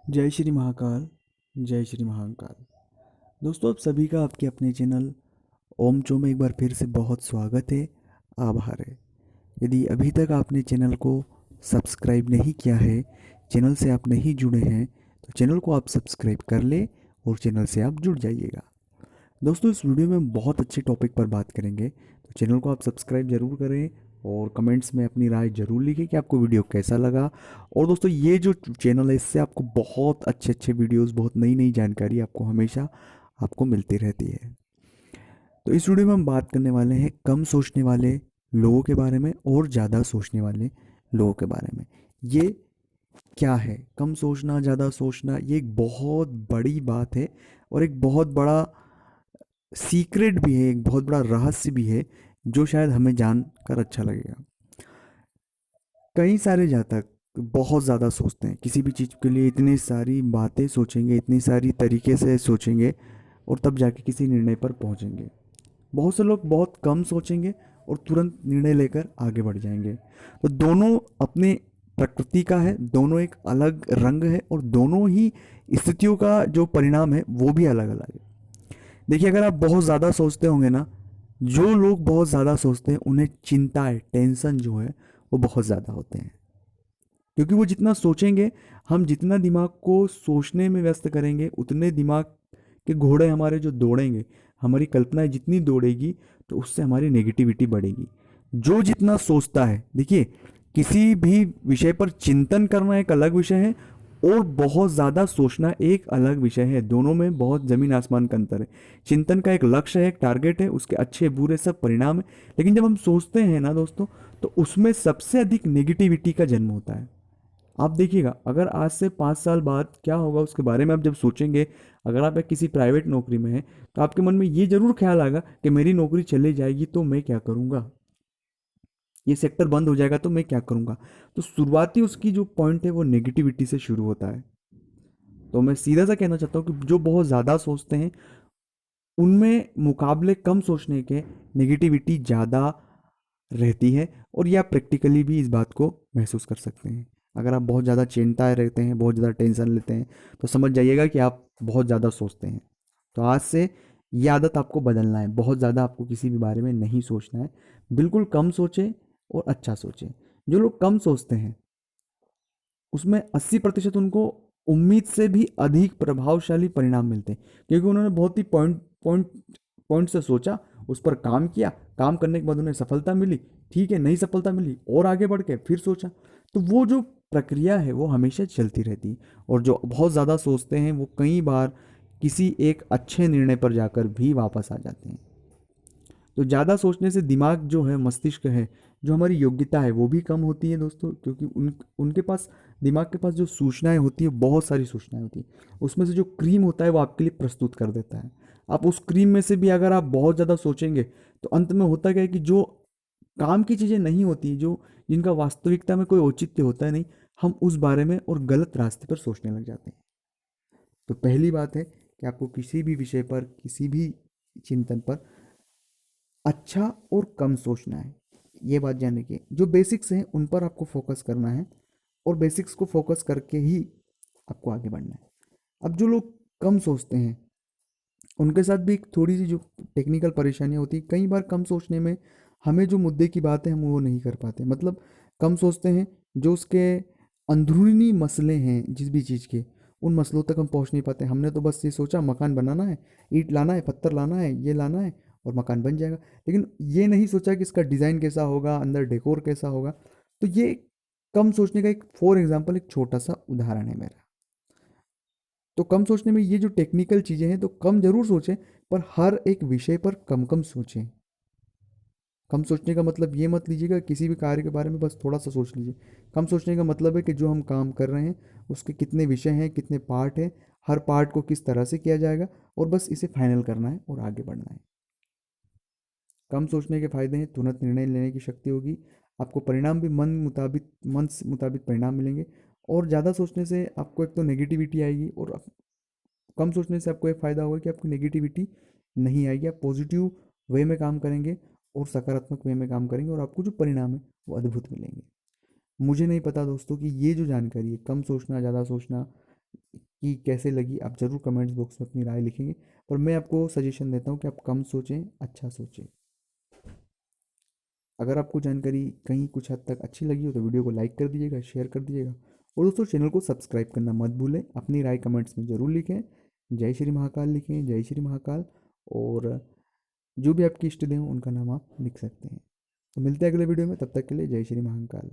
जय श्री महाकाल। जय श्री महाकाल। दोस्तों, आप सभी का आपके अपने चैनल ओम चो में एक बार फिर से बहुत स्वागत है। आभार है। यदि अभी तक आपने चैनल को सब्सक्राइब नहीं किया है, चैनल से आप नहीं जुड़े हैं, तो चैनल को आप सब्सक्राइब कर ले और चैनल से आप जुड़ जाइएगा। दोस्तों, इस वीडियो में हम बहुत अच्छे टॉपिक पर बात करेंगे, तो चैनल को आप सब्सक्राइब ज़रूर करें और कमेंट्स में अपनी राय ज़रूर लिखें कि आपको वीडियो कैसा लगा। और दोस्तों, ये जो चैनल है, इससे आपको बहुत अच्छे अच्छे वीडियोस, बहुत नई नई जानकारी आपको हमेशा आपको मिलती रहती है। तो इस वीडियो में हम बात करने वाले हैं कम सोचने वाले लोगों के बारे में और ज़्यादा सोचने वाले लोगों के बारे में। ये क्या है कम सोचना, ज़्यादा सोचना? ये एक बहुत बड़ी बात है और एक बहुत बड़ा सीक्रेट भी है, एक बहुत बड़ा रहस्य भी है, जो शायद हमें जानकर अच्छा लगेगा। कई सारे जातक बहुत ज़्यादा सोचते हैं किसी भी चीज़ के लिए, इतनी सारी बातें सोचेंगे, इतनी सारी तरीके से सोचेंगे और तब जाके किसी निर्णय पर पहुंचेंगे। बहुत से लोग बहुत कम सोचेंगे और तुरंत निर्णय लेकर आगे बढ़ जाएंगे। तो दोनों अपने प्रकृति का है, दोनों एक अलग रंग है और दोनों ही स्थितियों का जो परिणाम है वो भी अलग अलग है। देखिए, अगर आप बहुत ज़्यादा सोचते होंगे ना, जो लोग बहुत ज़्यादा सोचते हैं उन्हें चिंताएं, टेंशन जो है वो बहुत ज़्यादा होते हैं। क्योंकि वो जितना सोचेंगे, हम जितना दिमाग को सोचने में व्यस्त करेंगे, उतने दिमाग के घोड़े हमारे जो दौड़ेंगे, हमारी कल्पनाएं जितनी दौड़ेगी, तो उससे हमारी नेगेटिविटी बढ़ेगी। जो जितना सोचता है, देखिए, किसी भी विषय पर चिंतन करना एक अलग विषय है और बहुत ज़्यादा सोचना एक अलग विषय है। दोनों में बहुत ज़मीन आसमान का अंतर है। चिंतन का एक लक्ष्य है, एक टारगेट है, उसके अच्छे बुरे सब परिणाम है। लेकिन जब हम सोचते हैं ना दोस्तों, तो उसमें सबसे अधिक नेगेटिविटी का जन्म होता है। आप देखिएगा, अगर आज से 5 साल बाद क्या होगा उसके बारे में आप जब सोचेंगे, अगर आप एक किसी प्राइवेट नौकरी में हैं, तो आपके मन में ये जरूर ख्याल आएगा कि मेरी नौकरी चली जाएगी तो मैं क्या करूँगा, ये सेक्टर बंद हो जाएगा तो मैं क्या करूँगा। तो शुरुआती उसकी जो पॉइंट है वो नेगेटिविटी से शुरू होता है। तो मैं सीधा सा कहना चाहता हूँ कि जो बहुत ज़्यादा सोचते हैं, उनमें मुकाबले कम सोचने के नेगेटिविटी ज़्यादा रहती है। और ये आप प्रैक्टिकली भी इस बात को महसूस कर सकते हैं। अगर आप बहुत ज़्यादा चिंताएं रहते हैं, बहुत ज़्यादा टेंशन लेते हैं, तो समझ जाइएगा कि आप बहुत ज़्यादा सोचते हैं। तो आज से ये आदत आपको बदलना है। बहुत ज़्यादा आपको किसी भी बारे में नहीं सोचना है। बिल्कुल कम सोचें और अच्छा सोचें। जो लोग कम सोचते हैं, उसमें 80% उनको उम्मीद से भी अधिक प्रभावशाली परिणाम मिलते हैं, क्योंकि उन्होंने बहुत ही पॉइंट पॉइंट पॉइंट से सोचा, उस पर काम किया, काम करने के बाद उन्हें सफलता मिली, ठीक है, नई सफलता मिली और आगे बढ़ के फिर सोचा। तो वो जो प्रक्रिया है वो हमेशा चलती रहती है। और जो बहुत ज़्यादा सोचते हैं वो कई बार किसी एक अच्छे निर्णय पर जाकर भी वापस आ जाते हैं। तो ज़्यादा सोचने से दिमाग जो है, मस्तिष्क है, जो हमारी योग्यता है वो भी कम होती है दोस्तों। क्योंकि उनके पास, दिमाग के पास जो सूचनाएं होती है, बहुत सारी सूचनाएं होती है, उसमें से जो क्रीम होता है वो आपके लिए प्रस्तुत कर देता है। आप उस क्रीम में से भी अगर आप बहुत ज़्यादा सोचेंगे, तो अंत में होता क्या है कि जो काम की चीज़ें नहीं होती, जो जिनका वास्तविकता में कोई औचित्य होता है नहीं, हम उस बारे में और गलत रास्ते पर सोचने लग जाते हैं। तो पहली बात है कि आपको किसी भी विषय पर, किसी भी चिंतन पर अच्छा और कम सोचना है। ये बात जानने की, जो बेसिक्स हैं उन पर आपको फोकस करना है और बेसिक्स को फोकस करके ही आपको आगे बढ़ना है। अब जो लोग कम सोचते हैं, उनके साथ भी एक थोड़ी सी जो टेक्निकल परेशानियाँ होती है। कई बार कम सोचने में हमें जो मुद्दे की बात है हम वो नहीं कर पाते। मतलब कम सोचते हैं, जो उसके अंदरूनी मसले हैं जिस भी चीज़ के, उन मसलों तक हम पहुंच नहीं पाते। हमने तो बस ये सोचा मकान बनाना है, ईंट लाना है, पत्थर लाना है, ये लाना है और मकान बन जाएगा। लेकिन ये नहीं सोचा कि इसका डिज़ाइन कैसा होगा, अंदर डेकोर कैसा होगा। तो ये कम सोचने का एक फॉर एग्जाम्पल, एक छोटा सा उदाहरण है मेरा। तो कम सोचने में ये जो टेक्निकल चीज़ें हैं, तो कम जरूर सोचें, पर हर एक विषय पर कम कम सोचें। कम सोचने का मतलब ये मत लीजिएगा किसी भी कार्य के बारे में बस थोड़ा सा सोच लीजिए। कम सोचने का मतलब है कि जो हम काम कर रहे हैं उसके कितने विषय हैं, कितने पार्ट हैं, हर पार्ट को किस तरह से किया जाएगा, और बस इसे फाइनल करना है और आगे बढ़ना है। कम सोचने के फायदे हैं, तुरंत निर्णय लेने की शक्ति होगी, आपको परिणाम भी मन से मुताबिक परिणाम मिलेंगे। और ज़्यादा सोचने से आपको एक तो नेगेटिविटी आएगी, और कम सोचने से आपको एक फ़ायदा होगा कि आपको नेगेटिविटी नहीं आएगी। आप पॉजिटिव वे में काम करेंगे और सकारात्मक वे में काम करेंगे, और आपको जो परिणाम है वो अद्भुत मिलेंगे। मुझे नहीं पता दोस्तों कि ये जो जानकारी है, कम सोचना ज़्यादा सोचना, कि कैसे लगी, आप ज़रूर कमेंट्स बॉक्स में अपनी राय लिखेंगे। पर मैं आपको सजेशन देता हूँ कि आप कम सोचें, अच्छा सोचें। अगर आपको जानकारी कहीं कुछ हद तक अच्छी लगी हो तो वीडियो को लाइक कर दीजिएगा, शेयर कर दीजिएगा, और दोस्तों चैनल को सब्सक्राइब करना मत भूलें। अपनी राय कमेंट्स में ज़रूर लिखें। जय श्री महाकाल लिखें, जय श्री महाकाल। और जो भी आपके इष्ट देव उनका नाम आप लिख सकते हैं। तो मिलते हैं अगले वीडियो में, तब तक के लिए जय श्री महाकाल।